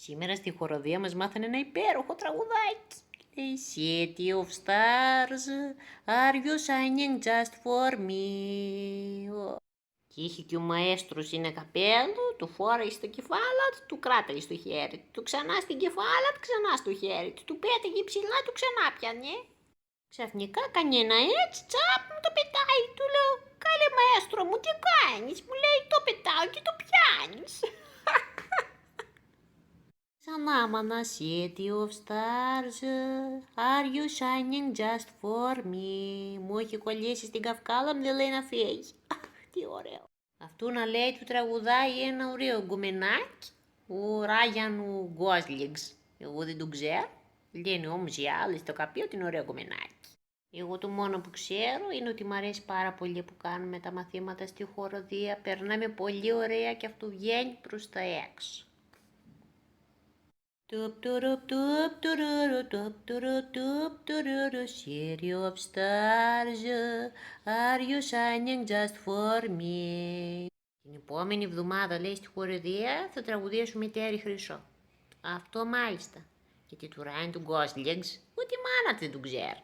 Σήμερα στη χοροδία μας μάθανε ένα υπέροχο τραγουδάκι. Λέει City of Stars, are you shining just for me? Και είχε και ο μαέστρος είναι καπέλο, του φόραγε στο κεφάλι, του κράταγε στο χέρι του, ξανά στην κεφάλα, ξανά στο χέρι του πέταγε ψηλά, του ξανά πιανε. Ξαφνικά κάνει ένα έτσι, τσάπ, μου το πετάει, του λέω, καλέ μαέστρο μου, τι κάνεις, μου λέει, το πετάω και το πιάνεις. Ξανά μάνα, City of Stars, are you shining just for me? Μου έχει κολλήσει στην καυκάλα, μου δεν λέει να φύγει. Τι ωραίο. Αυτού να λέει του τραγουδάει ένα ωραίο γκουμενάκι, ο Ράγιαν Γκόσλινγκς. Εγώ δεν τον ξέρω, λένε όμως οι άλλοι στο καπί ότι είναι ωραίο γκουμενάκι. Εγώ το μόνο που ξέρω είναι ότι μου αρέσει πάρα πολύ που κάνουμε τα μαθήματα στη χοροδία, περνάμε πολύ ωραία και αυτό βγαίνει προς τα έξω. City of stars, are you shining just for me? Την επόμενη εβδομάδα, λέει, στη χοροδία θα τραγουδήσουμε Τέρι Χρυσό. Αυτό μάλιστα. Γιατί του Ράιν του Γκόσλινγκς, ούτε η μάνα δεν του ξέρει.